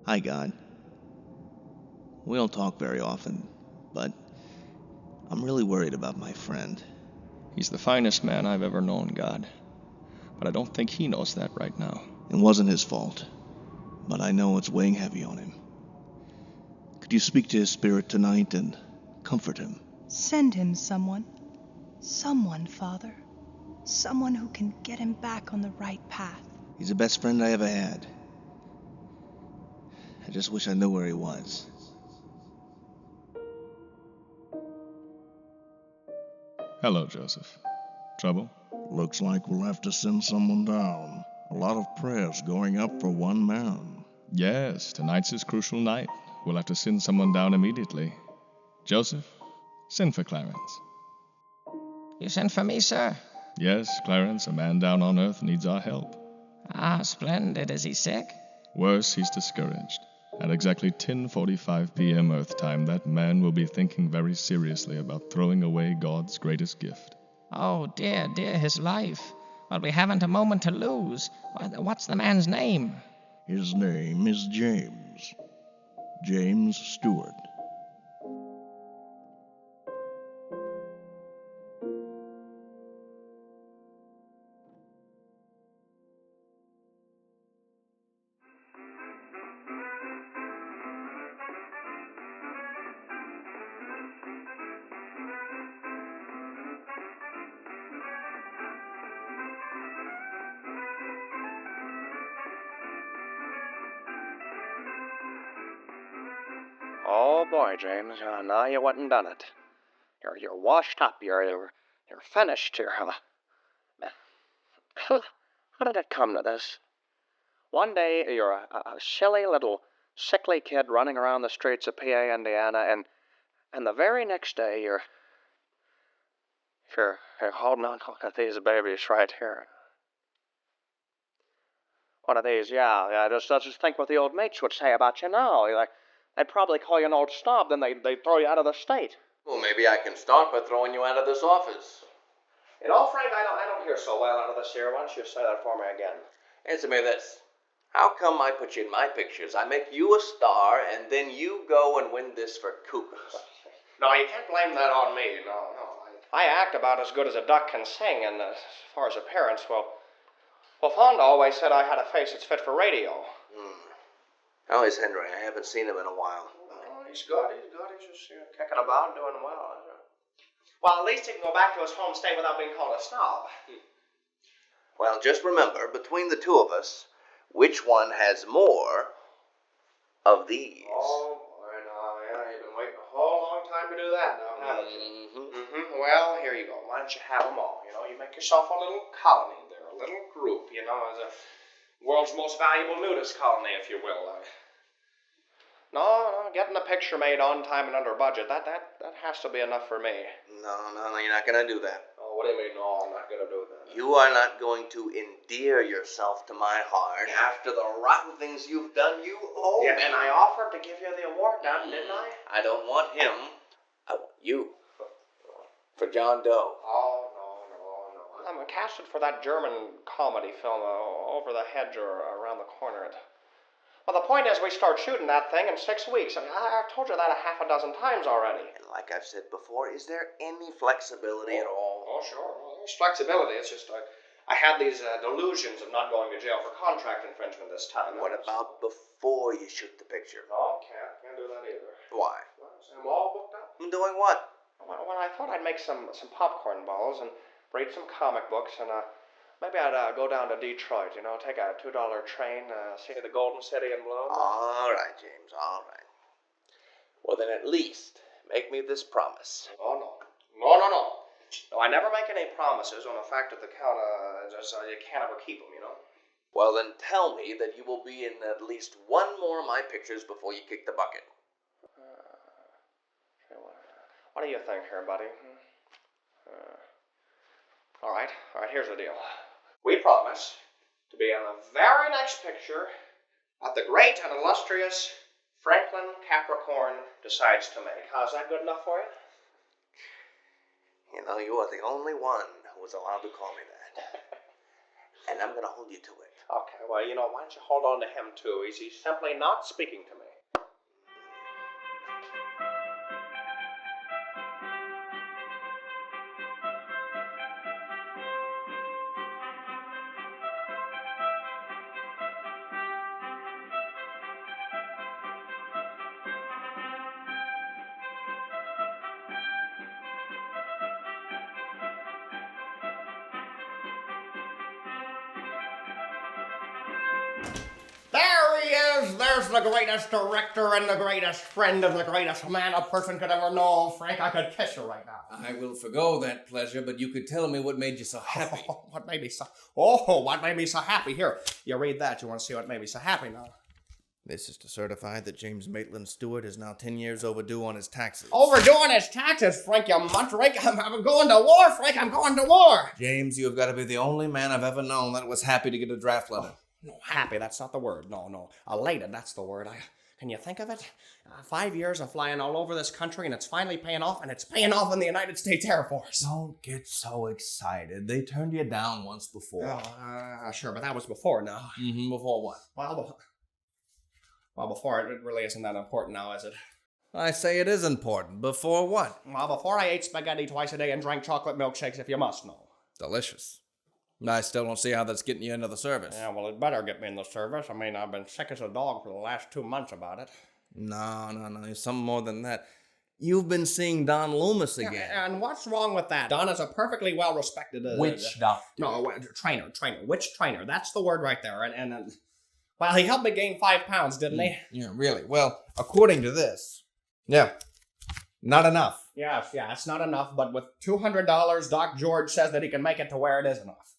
Hi, God. We don't talk very often, but I'm really worried about my friend. He's the finest man I've ever known, God. But I don't think he knows that right now. It wasn't his fault, but I know it's weighing heavy on him. Could you speak to his spirit tonight and comfort him? Send him someone. Someone, Father. Someone who can get him back on the right path. He's the best friend I ever had. I just wish I knew where he was. Hello, Joseph. Trouble? Looks like we'll have to send someone down. A lot of prayers going up for one man. Yes, tonight's his crucial night. We'll have to send someone down immediately. Joseph, send for Clarence. You sent for me, sir? Yes, Clarence, a man down on Earth needs our help. Ah, splendid. Is he sick? Worse, he's discouraged. At exactly 10:45 p.m. Earth time, that man will be thinking very seriously about throwing away God's greatest gift. Oh, dear, his life. Well, we haven't a moment to lose. What's the man's name? His name is James. James Stewart. Oh boy, James, now you went and done it. You're washed up. You're finished. How did it come to this? One day you're a silly little sickly kid running around the streets of PA, Indiana, and the very next day you're holding on to these babies right here. One of these, yeah. Just think what the old mates would say about you now. They'd probably call you an old snob, then they'd throw you out of the state. Well, maybe I can start by throwing you out of this office. You know, Frank, I don't hear so well out of this here. Why don't you say that for me again? Answer me this. How come I put you in my pictures? I make you a star, and then you go and win this for Cougars. No, you can't blame that on me. No. I act about as good as a duck can sing, and as far as appearance, well, Fonda always said I had a face that's fit for radio. How is Henry? I haven't seen him in a while. Oh, he's good. He's just kicking about, doing well. Well, at least he can go back to his home state without being called a snob. Well, just remember, between the two of us, which one has more of these? Oh, boy, no, yeah, you've been waiting a whole long time to do that now, haven't you? Well, here you go. Why don't you have them all? You make yourself a little colony there, a little group, as a world's most valuable nudist colony, if you will. No, getting a picture made on time and under budget, that has to be enough for me. No, you're not going to do that. Oh, what do you mean, no, I'm not going to do that? You are not going to endear yourself to my heart after the rotten things you've done. You owe Yeah, me. and I offered to give you the award now, didn't I? I don't want him. I want you. For John Doe. Oh, no. I'm casted for that German comedy film, Over the Hedge or Around the Corner. Well, the point is we start shooting that thing in 6 weeks. I've told you that a half a dozen times already. And like I've said before, is there any flexibility at all? Oh, sure. Well, there's flexibility. It's just I had these delusions of not going to jail for contract infringement this time. What about before you shoot the picture? No, can't do that either. Why? Well, I'm all booked up. Doing what? Well, I thought I'd make some popcorn balls and read some comic books and maybe I'd go down to Detroit, take a $2 train, see the Golden City in bloom. All right, James, all right. Well, then at least make me this promise. Oh, no. No, I never make any promises on the fact of the count, you can't ever keep them, Well, then tell me that you will be in at least one more of my pictures before you kick the bucket. What do you think here, buddy? All right, here's the deal. We promise to be in the very next picture that the great and illustrious Franklin Capricorn decides to make. How's that good enough for you? You are the only one who was allowed to call me that. and I'm going to hold you to it. Okay, well, why don't you hold on to him, too? He's simply not speaking to me. There he is! There's the greatest director and the greatest friend and the greatest man a person could ever know. Frank, I could kiss you right now. I will forgo that pleasure, but you could tell me what made you so happy. What made me so happy? Here, you read that. You want to see what made me so happy now? This is to certify that James Stewart is now 10 years overdue on his taxes. Overdoing his taxes, Frank, you muckrake. I'm going to war, Frank. I'm going to war. James, you have got to be the only man I've ever known that was happy to get a draft letter. No, happy, that's not the word. No. Elated, that's the word. Can you think of it? 5 years of flying all over this country, and it's finally paying off, and it's paying off in the United States Air Force. Don't get so excited. They turned you down once before. Sure, but that was before now. Mm-hmm, before what? Well, before it really isn't that important now, is it? I say it is important. Before what? Well, before I ate spaghetti twice a day and drank chocolate milkshakes, if you must know. Delicious. I still don't see how that's getting you into the service. Yeah, well, it better get me in the service. I mean, I've been sick as a dog for the last 2 months about it. No. There's something more than that. You've been seeing Don Loomis again. Yeah, and what's wrong with that? Don is a perfectly well-respected... Which doctor? No, trainer. Which trainer? That's the word right there. And well, he helped me gain 5 pounds, didn't he? Yeah, really. Well, according to this, yeah, not enough. Yeah, it's not enough, but with $200, Doc George says that he can make it to where it is enough.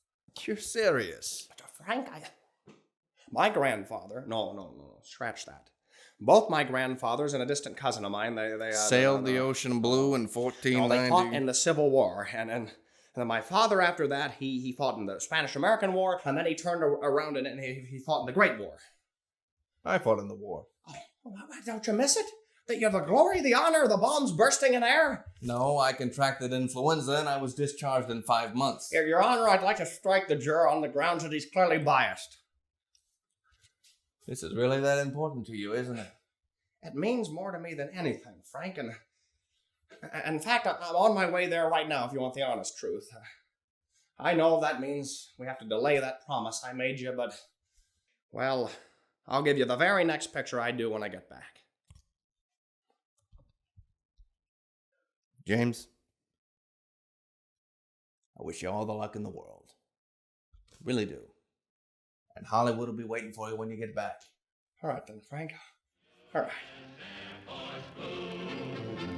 You're serious? But Frank, my grandfather... No, scratch that. Both my grandfathers and a distant cousin of mine, they sailed the ocean blue in 1490. No, they fought in the Civil War, and then my father, after that, he fought in the Spanish-American War, and then he turned around and he fought in the Great War. I fought in the war. Oh, don't you miss it? That you have the glory, the honor, the bombs bursting in air? No, I contracted influenza and I was discharged in 5 months. Your Honor, I'd like to strike the juror on the grounds that he's clearly biased. This is really that important to you, isn't it? It means more to me than anything, Frank, and in fact, I'm on my way there right now, if you want the honest truth. I know that means we have to delay that promise I made you, but, well, I'll give you the very next picture I do when I get back. James, I wish you all the luck in the world. Really do. And Hollywood will be waiting for you when you get back. All right then, Frank. All right.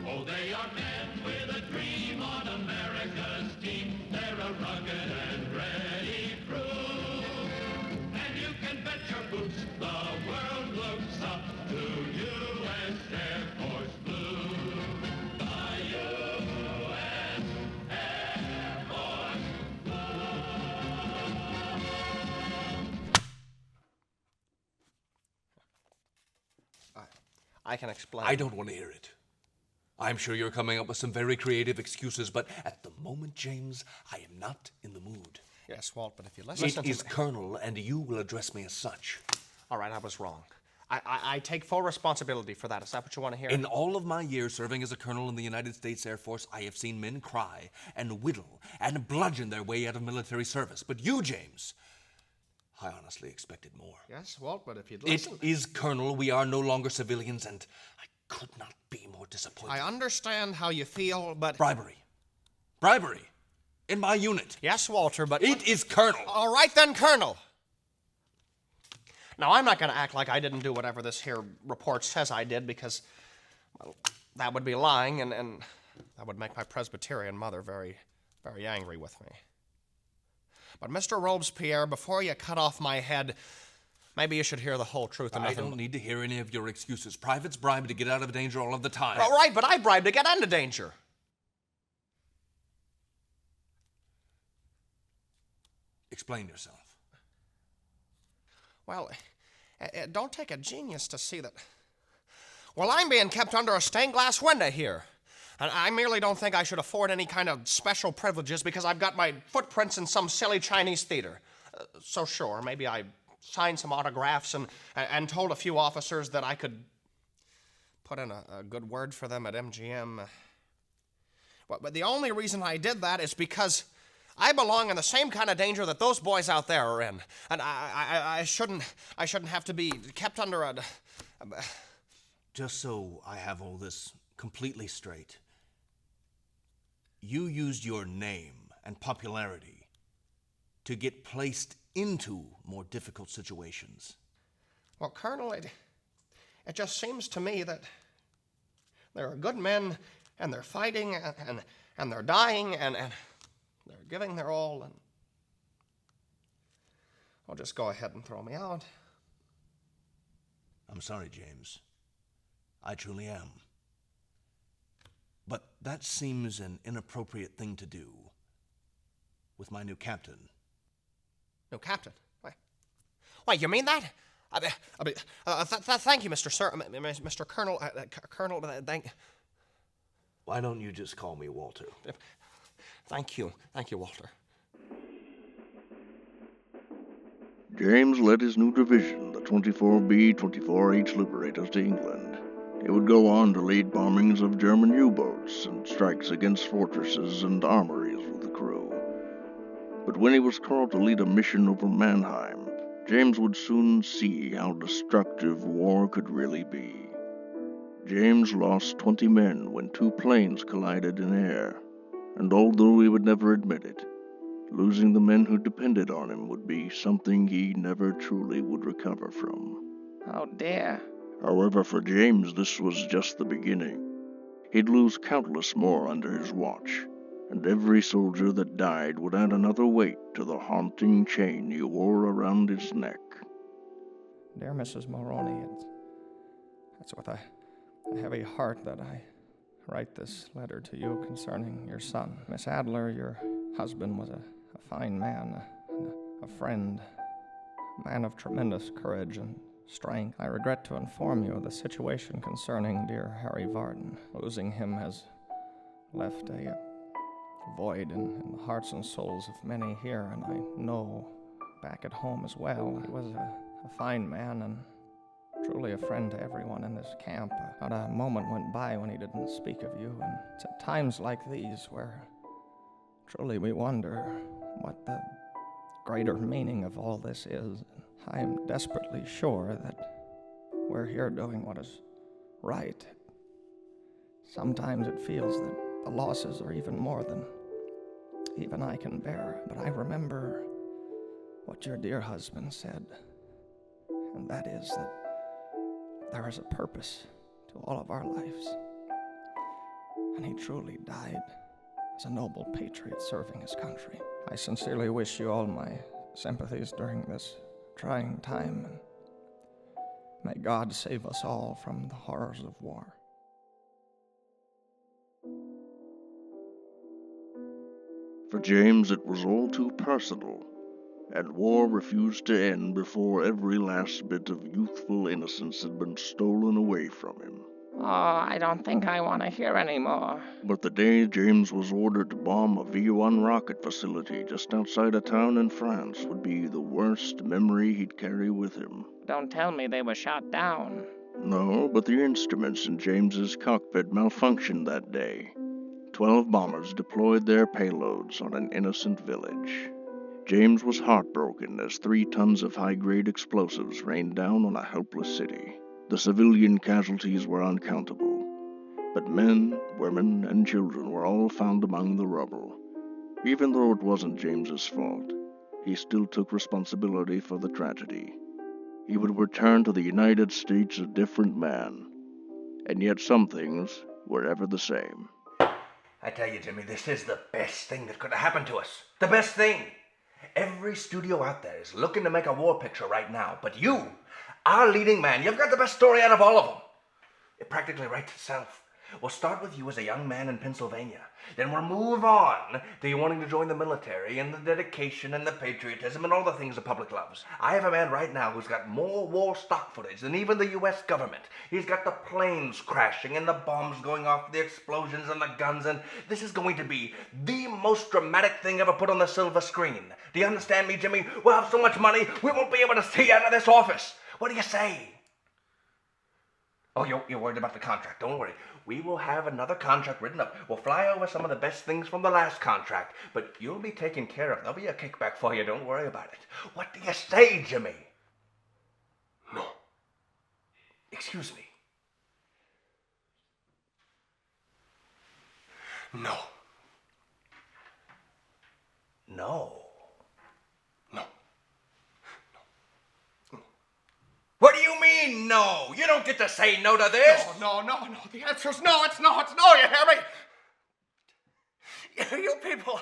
Oh, they are men with a dream on America's team. They're a rugged and ready crew. And you can bet your boots the world looks up to U.S. Air Force Blue. The U.S. Air Force I can explain. I don't want to hear it. I'm sure you're coming up with some very creative excuses, but at the moment, James, I am not in the mood. Yes, Walt, but if you listen It is Colonel, and you will address me as such. All right, I was wrong. I take full responsibility for that. Is that what you want to hear? In all of my years serving as a colonel in the United States Air Force, I have seen men cry and whittle and bludgeon their way out of military service. But you, James, I honestly expected more. Yes, Walt, but if you'd listen... It is Colonel. We are no longer civilians, and I could not be more disappointed. I understand how you feel, but... Bribery. In my unit. Yes, Walter, but... It is Colonel. All right then, Colonel. Now, I'm not going to act like I didn't do whatever this here report says I did, because, well, that would be lying, and that would make my Presbyterian mother very, very angry with me. But, Mr. Robespierre, before you cut off my head, maybe you should hear the whole truth and I nothing... don't need to hear any of your excuses. Privates bribe to get out of danger all of the time. All right, but I bribed to get into danger. Explain yourself. Well, it don't take a genius to see that... Well, I'm being kept under a stained glass window here. And I merely don't think I should afford any kind of special privileges because I've got my footprints in some silly Chinese theater. So sure, maybe I signed some autographs and told a few officers that I could put in a good word for them at MGM. But the only reason I did that is because I belong in the same kind of danger that those boys out there are in. And I shouldn't have to be kept under a... Just so I have all this completely straight, you used your name and popularity to get placed into more difficult situations. Well, Colonel, it just seems to me that there are good men, and they're fighting, and they're dying, and they're giving their all, and... Well, just go ahead and throw me out. I'm sorry, James. I truly am. But that seems an inappropriate thing to do with my new captain. New captain? Why, you mean that? Thank you, Mr. Colonel. Colonel, thank... Why don't you just call me Walter? Thank you, Walter. James led his new division, the 24B 24H Liberators, to England. He would go on to lead bombings of German U-boats and strikes against fortresses and armories with the crew. But when he was called to lead a mission over Mannheim, James would soon see how destructive war could really be. James lost 20 men when 2 planes collided in air, and although he would never admit it, losing the men who depended on him would be something he never truly would recover from. Oh dear. However, for James, this was just the beginning. He'd lose countless more under his watch, and every soldier that died would add another weight to the haunting chain he wore around his neck. Dear Mrs. Mulroney, it's with a heavy heart that I write this letter to you concerning your son. Miss Adler, your husband, was a fine man, a friend, a man of tremendous courage and strength. I regret to inform you of the situation concerning dear Harry Varden. Losing him has left a void in the hearts and souls of many here, and I know back at home as well. He was a fine man and truly a friend to everyone in this camp. Not a moment went by when he didn't speak of you, and it's at times like these where truly we wonder what the greater meaning of all this is. I am desperately sure that we're here doing what is right. Sometimes it feels that the losses are even more than even I can bear, but I remember what your dear husband said, and that is that there is a purpose to all of our lives, and he truly died as a noble patriot serving his country. I sincerely wish you all my sympathies during this trying time, and may God save us all from the horrors of war. For James, it was all too personal, and war refused to end before every last bit of youthful innocence had been stolen away from him. Oh, I don't think I want to hear any more. But the day James was ordered to bomb a V-1 rocket facility just outside a town in France would be the worst memory he'd carry with him. Don't tell me they were shot down. No, but the instruments in James's cockpit malfunctioned that day. 12 bombers deployed their payloads on an innocent village. James was heartbroken as 3 tons of high-grade explosives rained down on a helpless city. The civilian casualties were uncountable, but men, women, and children were all found among the rubble. Even though it wasn't James's fault, he still took responsibility for the tragedy. He would return to the United States a different man, and yet some things were ever the same. I tell you, Jimmy, this is the best thing that could have happened to us. The best thing. Every studio out there is looking to make a war picture right now, but you, our leading man, you've got the best story out of all of them. It practically writes itself. We'll start with you as a young man in Pennsylvania. Then we'll move on to you wanting to join the military and the dedication and the patriotism and all the things the public loves. I have a man right now who's got more war stock footage than even the U.S. government. He's got the planes crashing and the bombs going off, the explosions and the guns, and this is going to be the most dramatic thing ever put on the silver screen. Do you understand me, Jimmy? We'll have so much money, we won't be able to see out of this office. What do you say? Oh, you're worried about the contract. Don't worry. We will have another contract written up. We'll fly over some of the best things from the last contract, but you'll be taken care of. There'll be a kickback for you. Don't worry about it. What do you say, Jimmy? No. Excuse me. No. No. No. What do you mean, no? You don't get to say no to this. No. The answer's no. It's no. You hear me? You people,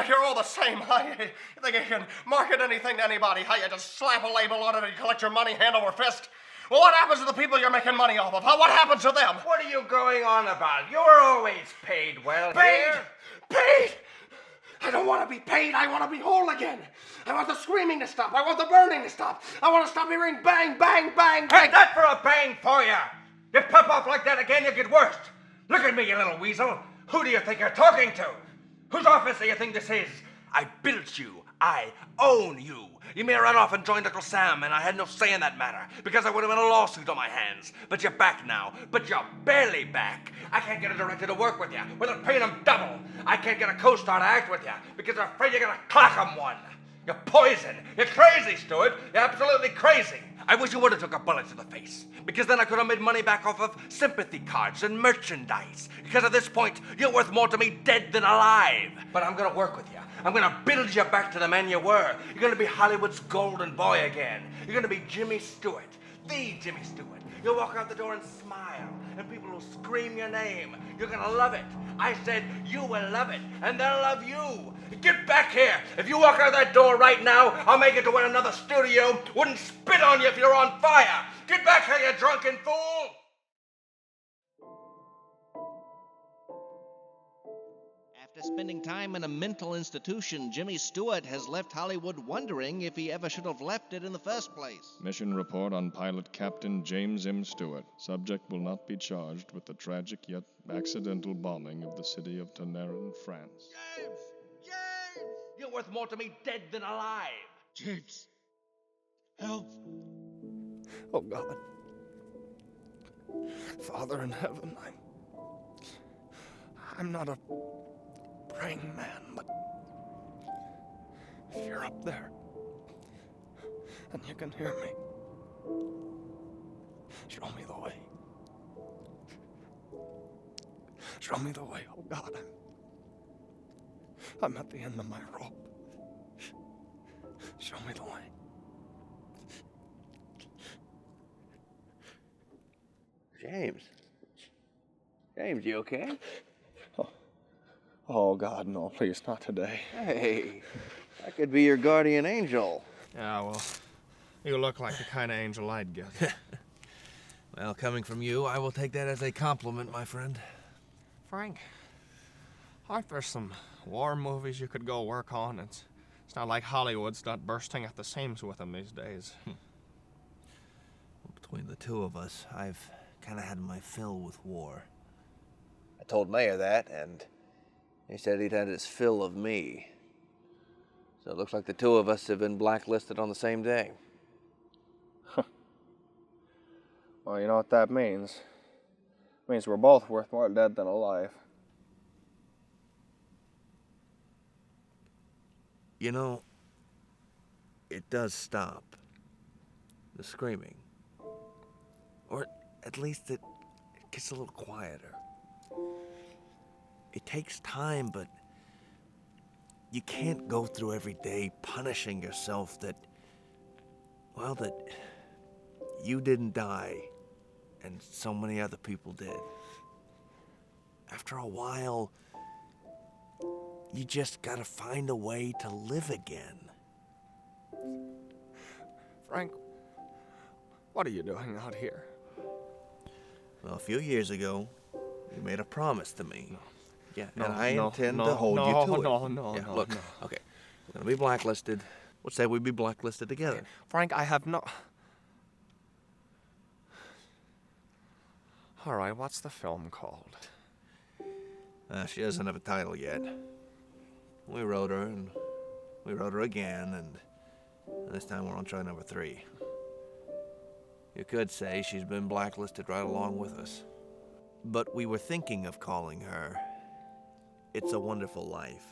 you're all the same, huh? You think you can market anything to anybody, huh? You just slap a label on it and collect your money hand over fist. Well, what happens to the people you're making money off of, huh? What happens to them? What are you going on about? You're always paid well here. Paid? I don't want to be paid. I want to be whole again. I want the screaming to stop. I want the burning to stop. I want to stop hearing bang, bang, bang, bang. Hey, not for a bang for you. You pop off like that again, you get worse. Look at me, you little weasel. Who do you think you're talking to? Whose office do you think this is? I built you. I own you. You may run off and join Uncle Sam, and I had no say in that matter, because I would have been a lawsuit on my hands. But you're back now. But you're barely back. I can't get a director to work with you without paying him double. I can't get a co-star to act with you because they're afraid you're gonna clock him one. You're poison. You're crazy, Stewart. You're absolutely crazy. I wish you would have took a bullet to the face, because then I could have made money back off of sympathy cards and merchandise. Because at this point, you're worth more to me dead than alive. But I'm gonna work with you. I'm gonna build you back to the man you were. You're gonna be Hollywood's golden boy again. You're gonna be Jimmy Stewart, the Jimmy Stewart. You'll walk out the door and smile, and people will scream your name. You're gonna love it. I said you will love it, and they'll love you. Get back here. If you walk out that door right now, I'll make it to where another studio wouldn't spit on you if you're on fire. Get back here, you drunken fool. After spending time in a mental institution, Jimmy Stewart has left Hollywood wondering if he ever should have left it in the first place. Mission report on pilot Captain James M. Stewart. Subject will not be charged with the tragic yet accidental bombing of the city of Tonnerre, France. James! You're worth more to me dead than alive. James, help. Oh, God. Father in heaven, I'm not a praying man, but if you're up there and you can hear me, show me the way. Show me the way, oh God. I'm at the end of my rope. Show me the way. James, you okay? Oh, God, no, please, not today. Hey, I could be your guardian angel. Yeah, well, you look like the kind of angel I'd get. Well, coming from you, I will take that as a compliment, my friend. Frank, aren't there some war movies you could go work on? It's not like Hollywood's not bursting at the seams with them these days. Between the two of us, I've kind of had my fill with war. I told Mayor that, and he said he'd had his fill of me. So it looks like the two of us have been blacklisted on the same day. Well, you know what that means? It means we're both worth more dead than alive. You know, it does stop. The screaming. Or at least it gets a little quieter. It takes time, but you can't go through every day punishing yourself that you didn't die and so many other people did. After a while, you just gotta find a way to live again. Frank, what are you doing out here? Well, a few years ago, You made a promise to me. No. Yeah, No, and I no, intend no, to hold you to it. No, Yeah, look, okay, we're gonna be blacklisted. Let's say we be blacklisted together. Frank, I have no... All right, what's the film called? She doesn't have a title yet. We wrote her, and we wrote her again, and this time we're on try number 3. You could say she's been blacklisted right along with us. But we were thinking of calling her It's a Wonderful Life.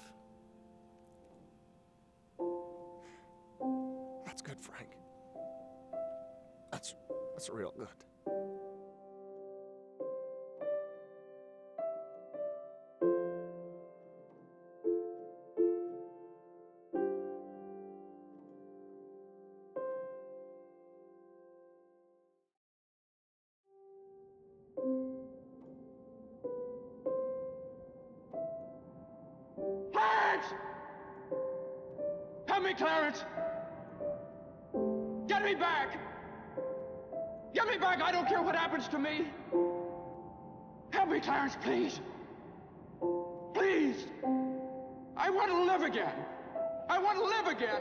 That's good, Frank. That's real good. Clarence! Help me, Clarence! Get me back! Get me back! I don't care what happens to me! Help me, Clarence, please! Please! I want to live again! I want to live again!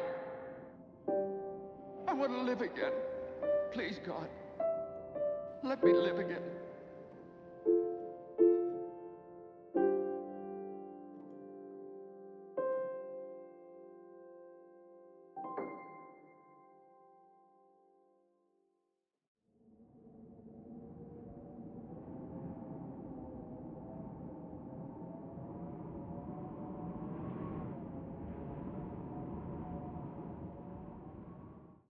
I want to live again. Please, God. Let me live again.